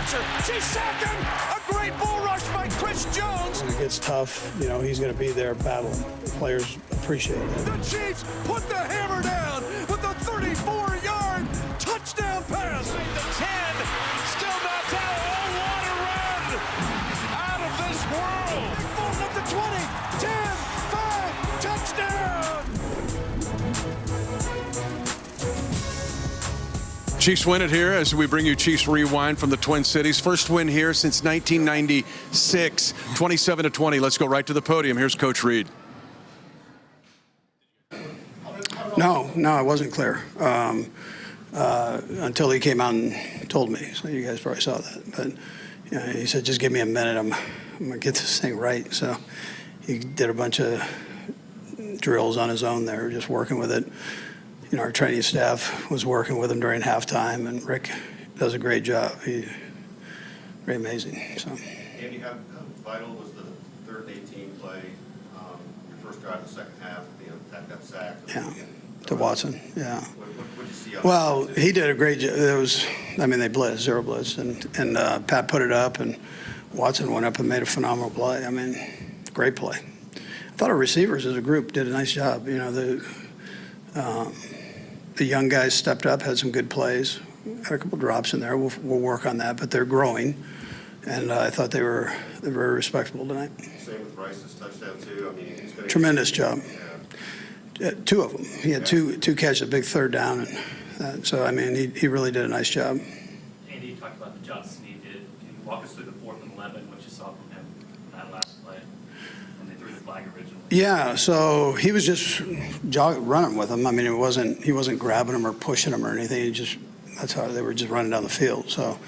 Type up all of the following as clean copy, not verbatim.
pressure. She sacked him. A great bull rush by Chris Jones. When it gets tough, you know, he's going to be there battling. Players appreciate it. The Chiefs put the hammer down with a 34-yard touchdown pass. The 10, still not down. Oh, what a run out of this world. Big up the 20, 10, 5, touchdown. Chiefs win it here as we bring you Chiefs Rewind from the Twin Cities. First win here since 1996, 27-20. Let's go right to the podium. Here's Coach Reed. No, I wasn't clear until he came out and told me. So you guys probably saw that. But you know, he said, just give me a minute. I'm going to get this thing right. So he did a bunch of drills on his own there, just working with it. You know, our training staff was working with him during halftime, and Rick does a great job. He's very amazing. So. Andy, how vital was the third and 18 play, your first drive in the second half, that got sacked? Yeah, to Watson, yeah. What did you see? Well, he did a great job. It was, I mean, they blitzed, zero blitz, and Pat put it up, and Watson went up and made a phenomenal play. I mean, great play. I thought our receivers as a group did a nice job. You know, the young guys stepped up, had some good plays, had a couple drops in there. We'll work on that, but they're growing, and I thought they're very respectable tonight. Same with Rice's touchdown too. I mean, he's going to tremendous job. Yeah. Two of them. He had two catches, a big third down, and so I mean he really did a nice job. Andy, you talked about the adjustments he did. Can you walk us through the 4th and 11, what you saw from him in that last play when they threw the flag originally? Yeah, so he was just running with him. I mean, he wasn't grabbing him or pushing him or anything. That's how they were just running down the field. So,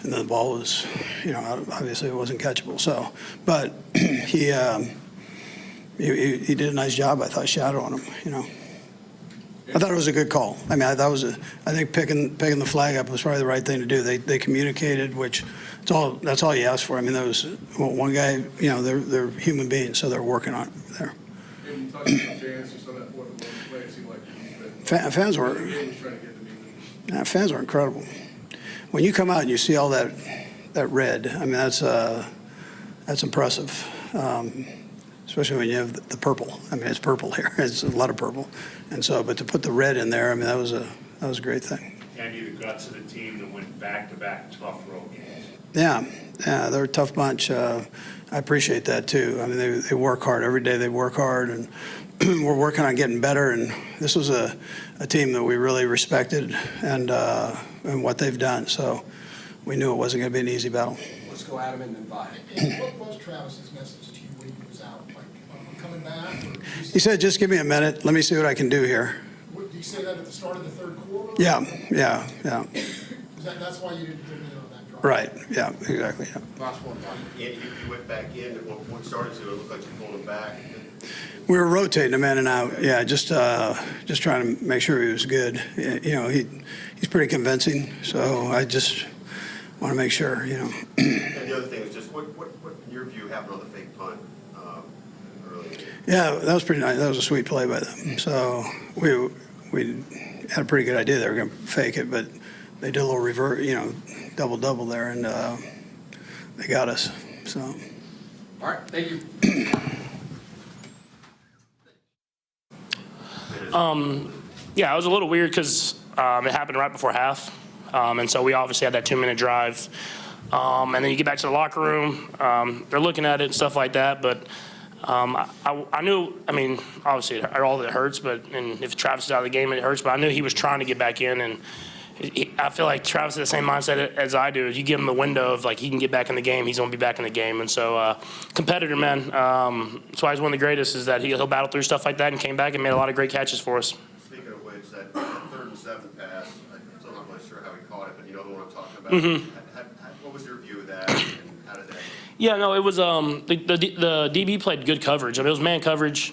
and then the ball was, you know, obviously it wasn't catchable. So, but he did a nice job. I thought shadowing him. You know, I thought it was a good call. I mean, I think picking the flag up was probably the right thing to do. They communicated, which that's all you ask for. I mean, there was one guy. You know, they're human beings, so they're working on it there. And you talked about fans. You saw that 4th and 11 play. It seemed like fans were incredible. When you come out and you see all that red, I mean, that's impressive. Especially when you have the purple. I mean, it's purple here. It's a lot of purple, and so, but to put the red in there, I mean, that was a great thing. And you, the guts of the team that went back-to-back tough road games. Yeah, they're a tough bunch. I appreciate that too. I mean, they work hard every day. They work hard, and we're working on getting better. And this was a team that we really respected, and what they've done. So we knew it wasn't going to be an easy battle. Let's go Adam and then Vi. What was Travis's message to you when he was out? Like, coming back? He said, just give me a minute. Let me see what I can do here. Did he say that at the start of the third quarter? Yeah. That's why you didn't put him in on that drive? Right, yeah, exactly, yeah. Andy, you went back in. What started to it looked like you pulled him back. We were rotating him in and out. Yeah, just trying to make sure he was good. You know, he's pretty convincing, so I just want to make sure, you know. And the other thing was just what in your view happened on the fake punt early? Yeah, that was pretty nice. That was a sweet play by them. So we had a pretty good idea they were going to fake it, but they did a little revert, you know, double there, and they got us. So. All right, thank you. Yeah, it was a little weird because it happened right before half. And so we obviously had that 2-minute drive. And then you get back to the locker room. They're looking at it and stuff like that. But I knew, I mean, obviously all of it hurts. And if Travis is out of the game, it hurts. But I knew he was trying to get back in. And I feel like Travis has the same mindset as I do. You give him the window of, like, he can get back in the game, he's going to be back in the game. And so competitor, man. That's why he's one of the greatest, is that he'll battle through stuff like that and came back and made a lot of great catches for us. Speaking of which, that 3rd and 7 pass, I'm still not really sure how he caught it, but you know the one I'm talking about. Mm-hmm. What was your view of that, and how did that? Yeah, no, it was the DB played good coverage. I mean, it was man coverage.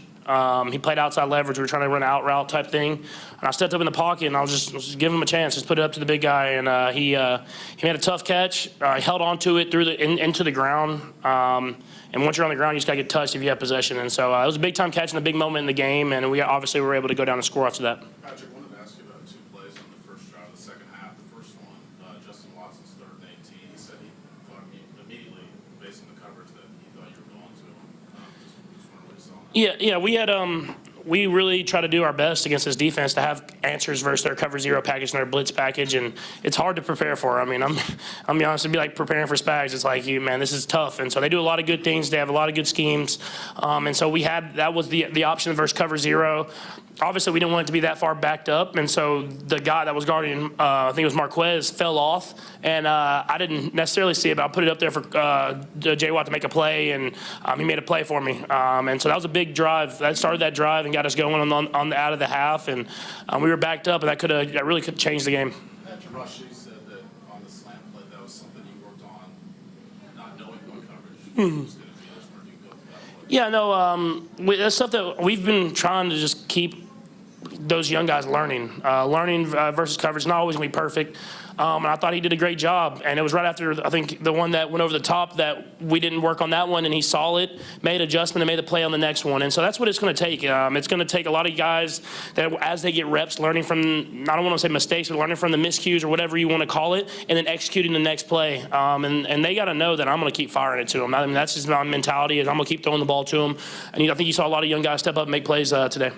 He played outside leverage. We were trying to run an out route type thing. And I stepped up in the pocket, and I was just give him a chance. Just put it up to the big guy, and he made a tough catch. He held on to it through into the ground. And once you're on the ground, you just got to get touched if you have possession. And so it was a big-time catch and a big moment in the game, and we obviously were able to go down and score after that. Patrick, I wanted to ask you about 2 plays on the first drive of the second half. The first one, Justin Watson's 3rd and 18. He Yeah, we really try to do our best against this defense to have answers versus their cover zero package and their blitz package, and it's hard to prepare for. I mean, I'm be honest, it'd be like preparing for Spags. It's like, man, this is tough. And so they do a lot of good things. They have a lot of good schemes, and so that was the option versus cover zero. Obviously, we didn't want it to be that far backed up, and so the guy that was guarding, I think it was Marquez, fell off, and I didn't necessarily see it, but I put it up there for J. Watt to make a play, and he made a play for me. And so that was a big drive. That started that drive and got us going on the out of the half, and we were backed up, and that really could change the game. After Rush, you said that on the slam play, that was something you worked on, not knowing what coverage was going to be. I just wondered if you could go through that. Yeah, no, that's stuff that we've been trying to just keep those young guys learning. Learning versus coverage, not always going to be perfect. And I thought he did a great job. And it was right after, I think, the one that went over the top that we didn't work on that one, and he saw it, made adjustment, and made the play on the next one. And so that's what it's going to take. It's going to take a lot of guys that, as they get reps, learning from, I don't want to say mistakes, but learning from the miscues or whatever you want to call it, and then executing the next play. And they got to know that I'm going to keep firing it to them. I mean, that's just my mentality, is I'm going to keep throwing the ball to them. And I think you saw a lot of young guys step up and make plays today.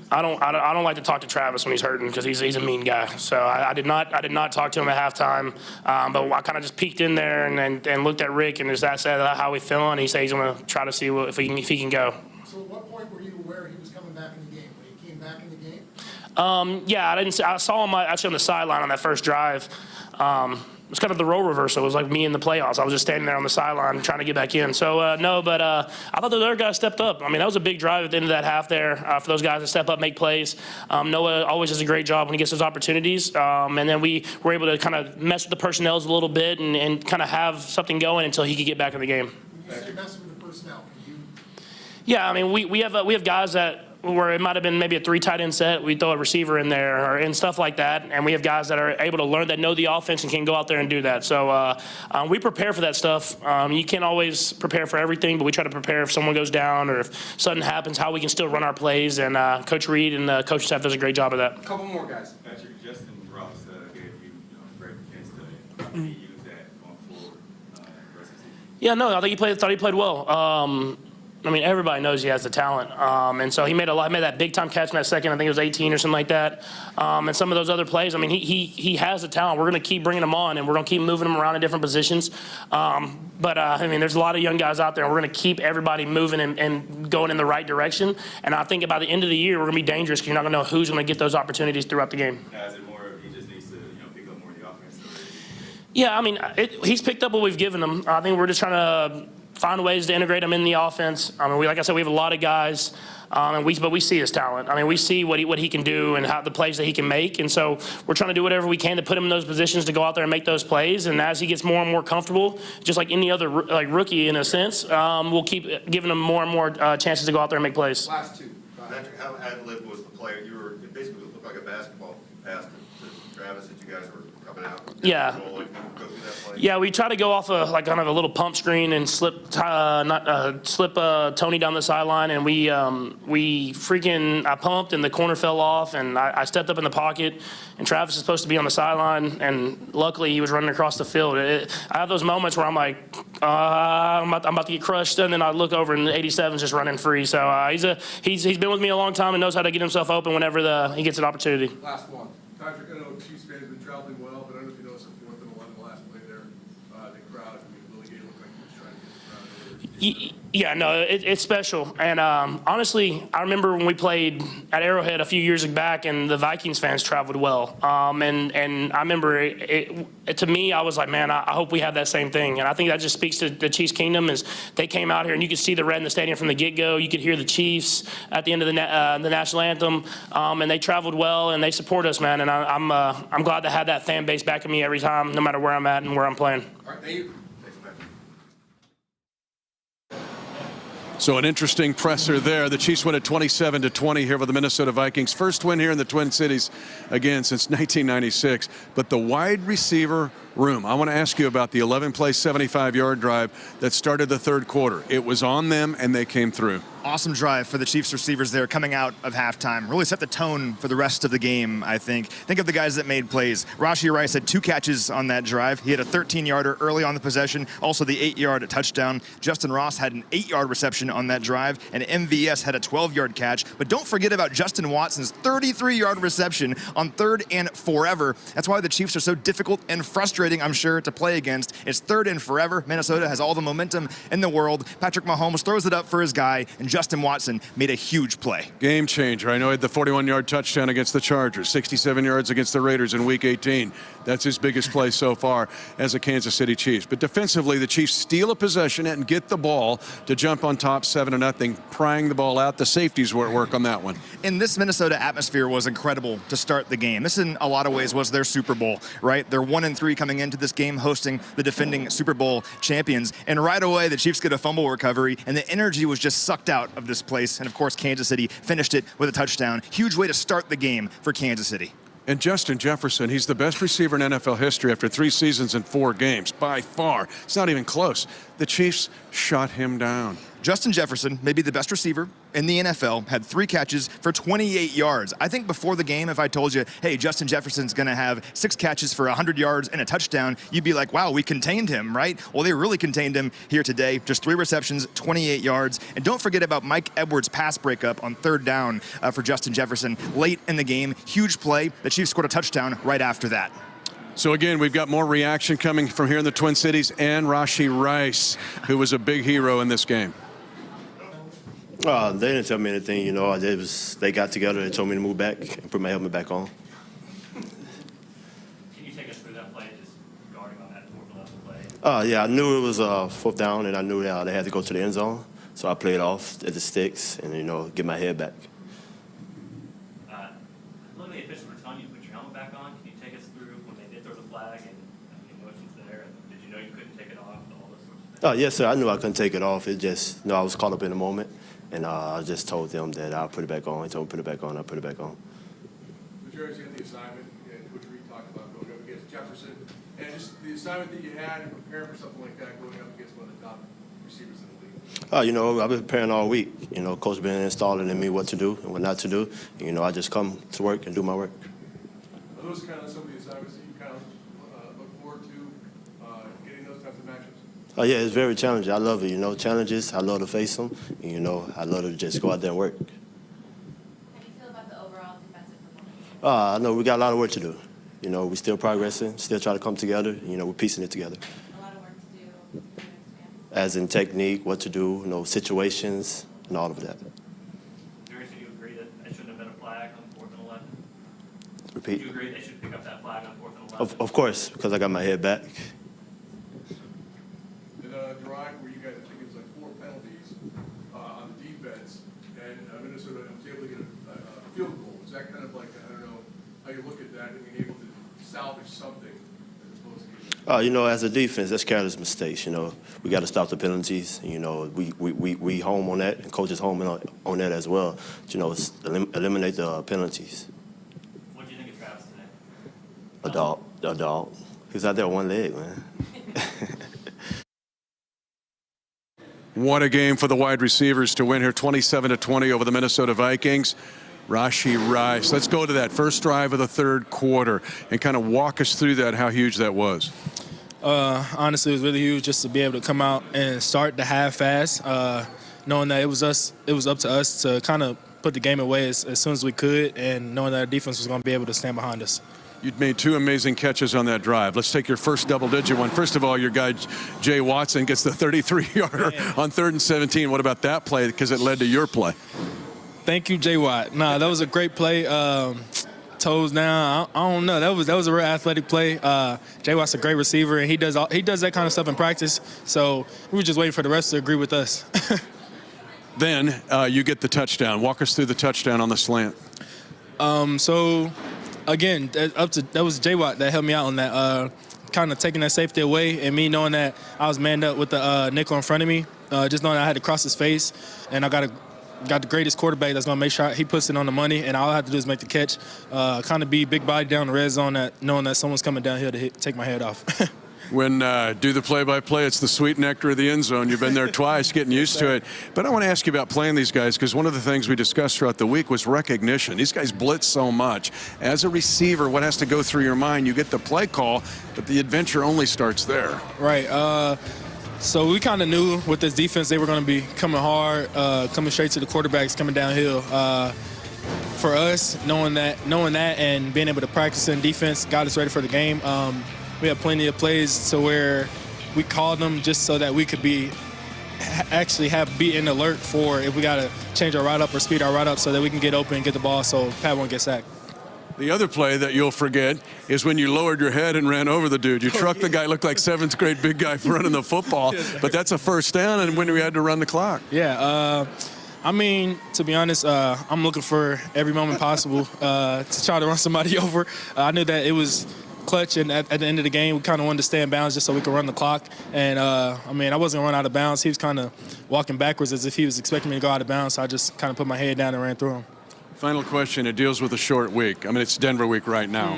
I don't like to talk to Travis when he's hurting, because he's a mean guy. So I did not talk to him at halftime. But I kind of just peeked in there and looked at Rick and just asked how he feeling. He said he's going to try to see if he can go. So at what point were you aware he was coming back in the game? When he came back in the game? Yeah, I saw him actually on the sideline on that first drive. It was kind of the role reversal. It was like me in the playoffs. I was just standing there on the sideline trying to get back in. So, no, but I thought the other guys stepped up. I mean, that was a big drive at the end of that half there for those guys to step up, make plays. Noah always does a great job when he gets those opportunities. And then we were able to kind of mess with the personnel a little bit and kind of have something going until he could get back in the game. When you say messing with the personnel, Yeah, I mean, we have guys that, where it might have been maybe a 3 tight end set, we throw a receiver in there and stuff like that. And we have guys that are able to learn, that know the offense and can go out there and do that. So we prepare for that stuff. You can't always prepare for everything, but we try to prepare if someone goes down or if something happens, how we can still run our plays. And Coach Reed and the coaching staff does a great job of that. A couple more guys. Patrick, Justin Ross gave you a great chance to how can you use that going forward the rest of the season? Yeah, no, I think thought he played well. I mean, everybody knows he has the talent, and so he made that big time catch in that second. I think it was 18 or something like that. And some of those other plays. I mean, he has the talent. We're going to keep bringing him on, and we're going to keep moving him around in different positions. But I mean, there's a lot of young guys out there. And we're going to keep everybody moving and going in the right direction. And I think by the end of the year, we're going to be dangerous, because you're not going to know who's going to get those opportunities throughout the game. Is it more of he just needs to pick up more of the offense? Yeah, I mean, he's picked up what we've given him. I think we're just trying to find ways to integrate him in the offense. I mean, like I said, we have a lot of guys, but we see his talent. I mean, we see what he can do and how the plays that he can make, and so we're trying to do whatever we can to put him in those positions to go out there and make those plays. And as he gets more and more comfortable, just like any other rookie in a sense, we'll keep giving him more and more chances to go out there and make plays. Last two. Patrick, how ad-lib was the play? It basically looked like a basketball pass to Travis that you guys were coming out. Yeah. Go through that play? Yeah, we try to go off kind of a little pump screen and slip Tony down the sideline, and I pumped and the corner fell off, and I stepped up in the pocket, and Travis is supposed to be on the sideline, and luckily he was running across the field. I have those moments where I'm like, I'm about to get crushed, and then I look over and 87's just running free. So he's been with me a long time and knows how to get himself open whenever he gets an opportunity. Last one. Patrick, I know Chiefs fans have been traveling well, but I don't know if you noticed the 4th and 11 last play there. The crowd, Willie Gay looked like he was trying to get the crowd. Yeah, no, it's special. And honestly, I remember when we played at Arrowhead a few years back, and the Vikings fans traveled well. And I remember to me, I was like, man, I hope we have that same thing. And I think that just speaks to the Chiefs' kingdom, is they came out here and you could see the red in the stadium from the get-go. You could hear the Chiefs at the end of the national anthem, and they traveled well and they support us, man. And I'm glad to have that fan base backing me every time, no matter where I'm at and where I'm playing. All right, thank you. So an interesting presser there. The Chiefs win at 27-20 here with the Minnesota Vikings. First win here in the Twin Cities, again, since 1996. But the wide receiver room. I want to ask you about the 11-play, 75-yard drive that started the third quarter. It was on them, and they came through. Awesome drive for the Chiefs receivers there coming out of halftime. Really set the tone for the rest of the game, I think. Think of the guys that made plays. Rashee Rice had 2 catches on that drive. He had a 13-yarder early on the possession, also the 8-yard touchdown. Justin Ross had an 8-yard reception on that drive, and MVS had a 12-yard catch. But don't forget about Justin Watson's 33-yard reception on 3rd and forever. That's why the Chiefs are so difficult and frustrating, I'm sure, to play against. It's 3rd and forever. Minnesota has all the momentum in the world. Patrick Mahomes throws it up for his guy, and Justin Watson made a huge play. Game changer. I know he had the 41-yard touchdown against the Chargers, 67 yards against the Raiders in Week 18. That's his biggest play so far as a Kansas City Chiefs. But defensively, the Chiefs steal a possession and get the ball to jump on top 7-0, prying the ball out. The safeties were at work on that one. And this Minnesota atmosphere was incredible to start the game. This, in a lot of ways, was their Super Bowl, right? They're 1-3 coming into this game, hosting the defending Super Bowl champions. And right away, the Chiefs get a fumble recovery, and the energy was just sucked out of this place. And of course, Kansas City finished it with a touchdown. Huge way to start the game for Kansas City. And Justin Jefferson, he's the best receiver in NFL history after 3 seasons and 4 games, by far. It's not even close. The Chiefs shut him down. Justin Jefferson, maybe the best receiver in the NFL, had 3 catches for 28 yards. I think before the game, if I told you, hey, Justin Jefferson's going to have 6 catches for 100 yards and a touchdown, you'd be like, wow, we contained him, right? Well, they really contained him here today. Just 3 receptions, 28 yards. And don't forget about Mike Edwards' pass breakup on 3rd down for Justin Jefferson late in the game. Huge play. The Chiefs scored a touchdown right after that. So again, we've got more reaction coming from here in the Twin Cities and Rashee Rice, who was a big hero in this game. They didn't tell me anything, you know. They got together and told me to move back and put my helmet back on. Can you take us through that play, just guarding on that 4th and 11 play? Yeah, I knew it was 4th down, and I knew they had to go to the end zone. So I played off at the sticks and, you know, get my head back. Let me official return you to put your helmet back on. Can you take us through when they did throw the flag and the emotions there? And did you know you couldn't take it off? All those sorts of things? Yes, sir. I knew I couldn't take it off. It just, you know, I was caught up in the moment. And I just told them that I'll put it back on. He told me to put it back on. I put it back on. So, Jerry, you had the assignment, and Coach Reed talked about going up against Jefferson, and just the assignment that you had in preparing for something like that, going up against one of the top receivers in the league. You know, I've been preparing all week. You know, Coach been installing in me what to do and what not to do. And, you know, I just come to work and do my work. Are those kind of some of the assignments that you kind of look forward to, getting those types of matchups? Yeah, it's very challenging. I love it, you know, challenges. I love to face them. And, you know, I love to just go out there and work. How do you feel about the overall defensive performance? I know we got a lot of work to do. You know, we're still progressing, still trying to come together. You know, we're piecing it together. A lot of work to do. As in technique, what to do, you know, situations, and all of that. Jerry, do you agree that there shouldn't have been a flag on 4th and 11? Repeat. Do you agree they should pick up that flag on 4th and 11? Of course, because I got my head back. Drive where you guys, I think it was like 4 penalties on the defense, and Minnesota was able to get a field goal. Is that kind of like, I don't know how you look at that and being able to salvage something as opposed to You know, as a defense, that's careless mistakes. You know, we got to stop the penalties. You know, we home on that, and coaches home on that as well. You know, eliminate the penalties. What do you think of Travis today? A dog. He's out there on one leg, man. What a game for the wide receivers to win here 27-20 over the Minnesota Vikings. Rashee Rice. Let's go to that first drive of the third quarter and kind of walk us through that, how huge that was. Honestly, it was really huge just to be able to come out and start the half fast, knowing that it was up to us to kind of put the game away as soon as we could, and knowing that our defense was going to be able to stand behind us. You'd made 2 amazing catches on that drive. Let's take your first double-digit one. First of all, your guy, Jay Watson, gets the 33-yarder on 3rd and 17. What about that play? Because it led to your play. Thank you, Jay Watt. Nah, that was a great play. Toes down. I don't know. That was a real athletic play. Jay Watt's a great receiver, and he does that kind of stuff in practice. So we were just waiting for the rest to agree with us. Then you get the touchdown. Walk us through the touchdown on the slant. So, again, that was Jay Watt that helped me out on that, kind of taking that safety away, and me knowing that I was manned up with the nickel in front of me, just knowing I had to cross his face, and I got got the greatest quarterback that's going to make sure he puts it on the money, and all I have to do is make the catch. Kind of be big body down the red zone, knowing that someone's coming down here to take my head off. When do the play-by-play, it's the sweet nectar of the end zone. You've been there twice, getting used to it. But I want to ask you about playing these guys, because one of the things we discussed throughout the week was recognition. These guys blitz so much. As a receiver, what has to go through your mind? You get the play call, but the adventure only starts there. Right. So we kind of knew with this defense they were going to be coming hard, coming straight to the quarterbacks, coming downhill. For us, knowing that and being able to practice in defense got us ready for the game. We had plenty of plays to where we called them just so that we could be in alert for if we got to change our route up or speed our route up so that we can get open and get the ball so Pat won't get sacked. The other play that you'll forget is when you lowered your head and ran over the dude. You trucked the guy, looked like seventh grade big guy for running the football, but that's a first down, and when we had to run the clock. Yeah, I mean, to be honest, I'm looking for every moment possible to try to run somebody over. I knew that it was clutch, and at the end of the game, we kind of wanted to stay in bounds just so we could run the clock. And, I mean, I wasn't going to run out of bounds. He was kind of walking backwards as if he was expecting me to go out of bounds, so I just kind of put my head down and ran through him. Final question. It deals with a short week. I mean, it's Denver week right now.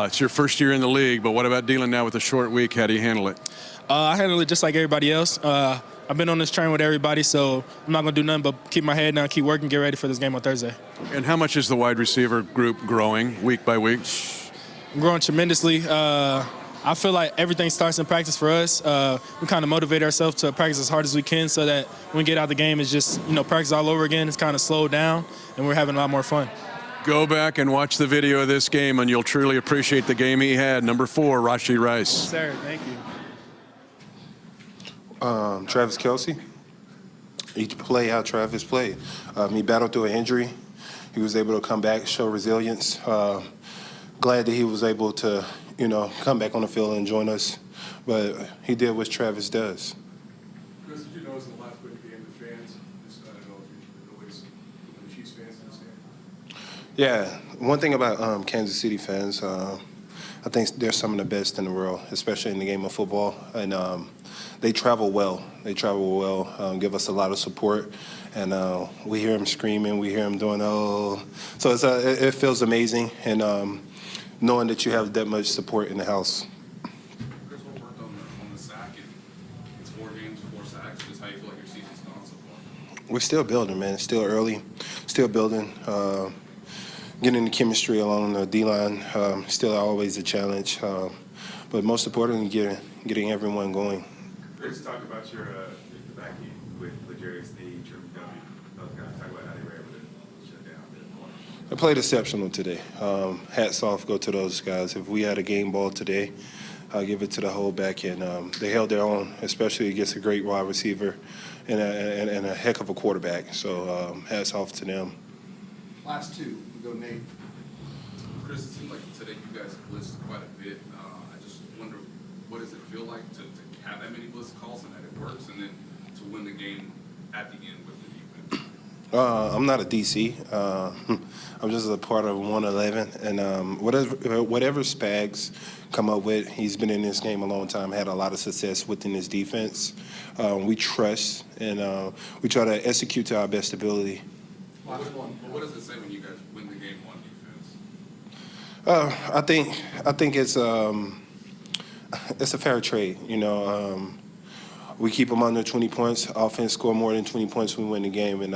It's your first year in the league, but what about dealing now with a short week? How do you handle it? I handle it just like everybody else. I've been on this train with everybody, so I'm not going to do nothing but keep my head down, keep working, get ready for this game on Thursday. And how much is the wide receiver group growing week by week? Growing tremendously. I feel like everything starts in practice for us. We kind of motivate ourselves to practice as hard as we can so that when we get out the game, it's just, practice all over again. It's kind of slowed down, and we're having a lot more fun. Go back and watch the video of this game, and you'll truly appreciate the game he had. Number 4, Rashee Rice. Yes, sir. Thank you. Travis Kelce. Each play how Travis played. He battled through an injury. He was able to come back, show resilience. Glad that he was able to, come back on the field and join us. But he did what Travis does. Chris, did you notice in the last bit of the game, the fans, I don't know if the noise, the Chiefs fans in the stand? Yeah, one thing about Kansas City fans, I think they're some of the best in the world, especially in the game of football. And they travel well. Give us a lot of support. And we hear them screaming, we hear them doing, oh. So it feels amazing. And knowing that you have that much support in the house. Chris, what worked on the sack? It's 4 games, 4 sacks. Just how you feel like your season's gone so far? We're still building, man. It's still early. Still building. Getting the chemistry along the D-line. Still always a challenge. But most importantly, getting everyone going. Let's talk about your back end with Jerry Sneed, Trim W. Those guys, talk about how they were able to shut down the corner. I played exceptional today. Hats off go to those guys. If we had a game ball today, I'll give it to the whole back end. They held their own, especially against a great wide receiver and a heck of a quarterback. So hats off to them. Last two, we go Nate. Chris, it seemed like today you guys blitzed quite a bit. I just wonder, what does it feel like to have that many blitz calls and that it works, and then to win the game at the end with the defense? I'm not a DC. I'm just a part of 111, and whatever Spags come up with, he's been in this game a long time, had a lot of success within his defense. We trust, and we try to execute to our best ability. What does it say when you guys win the game on defense? I think it's a fair trade. We keep them under 20 points. Offense score more than 20 points, we win the game. And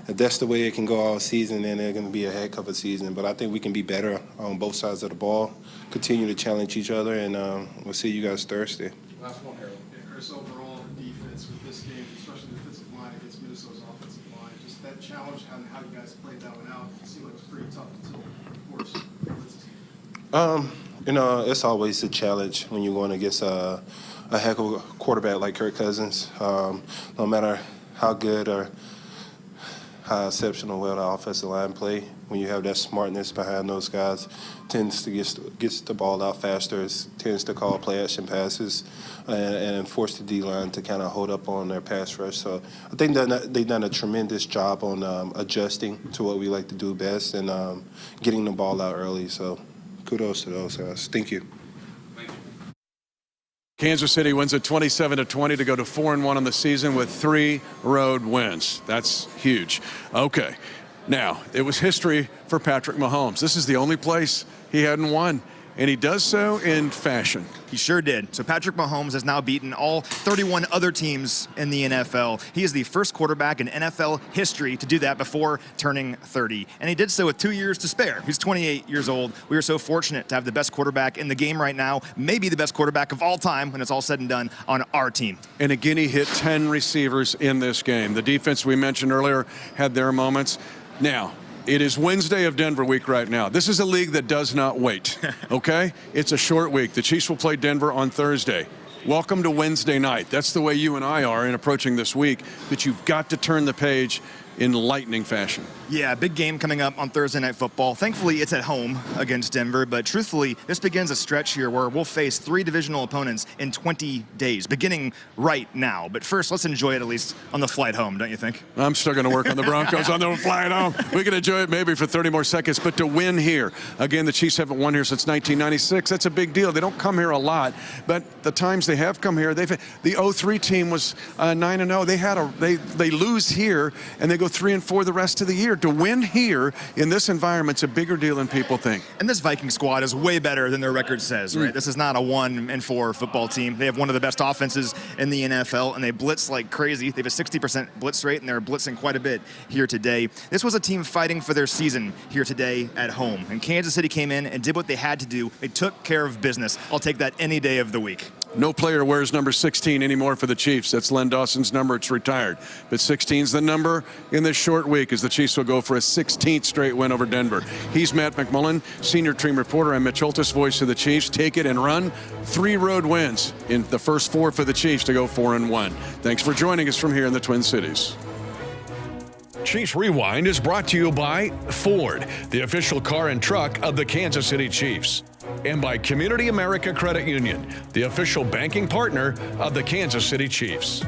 if that's the way it can go all season, then it's going to be a heck of a season. But I think we can be better on both sides of the ball, continue to challenge each other, and we'll see you guys Thursday. Last one, Harold. Yeah, Chris, overall, the defense with this game, especially the defensive line against Minnesota's offensive line, just that challenge and how you guys played that one out, it seemed like it was pretty tough until, of course, it's always a challenge when you're going against a heck of a quarterback like Kirk Cousins. No matter how good or how exceptional well the offensive line play, when you have that smartness behind those guys, tends to get the ball out faster, tends to call play action passes, and force the D-line to kind of hold up on their pass rush. So I think they've done a tremendous job on adjusting to what we like to do best and getting the ball out early. So kudos to those guys. Thank you. Kansas City wins it 27-20 to go to 4-1 on the season with 3 road wins. That's huge. Okay. Now, it was history for Patrick Mahomes. This is the only place he hadn't won, and he does so in fashion. He sure did. So Patrick Mahomes has now beaten all 31 other teams in the NFL. He is the first quarterback in NFL history to do that before turning 30. And he did so with 2 years to spare. He's 28 years old. We are so fortunate to have the best quarterback in the game right now, maybe the best quarterback of all time when it's all said and done on our team. And again, he hit 10 receivers in this game. The defense we mentioned earlier had their moments. Now, it is Wednesday of Denver week right now. This is a league that does not wait, okay? It's a short week. The Chiefs will play Denver on Thursday. Welcome to Wednesday night. That's the way you and I are in approaching this week, but you've got to turn the page in lightning fashion. Yeah, big game coming up on Thursday Night Football. Thankfully, it's at home against Denver, but truthfully, this begins a stretch here where we'll face 3 divisional opponents in 20 days, beginning right now. But first, let's enjoy it at least on the flight home, don't you think? I'm still going to work on the Broncos on the flight home. We can enjoy it maybe for 30 more seconds, but to win here, again, the Chiefs haven't won here since 1996. That's a big deal. They don't come here a lot, but the times they have come here, the 03 team was 9-0. They lose here, and they go 3-4 the rest of the year. To win here in this environment's a bigger deal than people think. And this Viking squad is way better than their record says, right? This is not a 1-4 football team. They have one of the best offenses in the NFL, and they blitz like crazy. They have a 60% blitz rate, and they're blitzing quite a bit here today. This was a team fighting for their season here today at home. And Kansas City came in and did what they had to do. They took care of business. I'll take that any day of the week. No player wears number 16 anymore for the Chiefs. That's Len Dawson's number. It's retired. But 16's the number in this short week as the Chiefs will go for a 16th straight win over Denver. He's Matt McMullen, senior team reporter. I'm Mitch Holthus, voice of the Chiefs. Take it and run. 3 road wins in the first 4 for the Chiefs to go 4-1. Thanks for joining us from here in the Twin Cities. Chiefs Rewind is brought to you by Ford, the official car and truck of the Kansas City Chiefs, and by CommunityAmerica Credit Union, the official banking partner of the Kansas City Chiefs.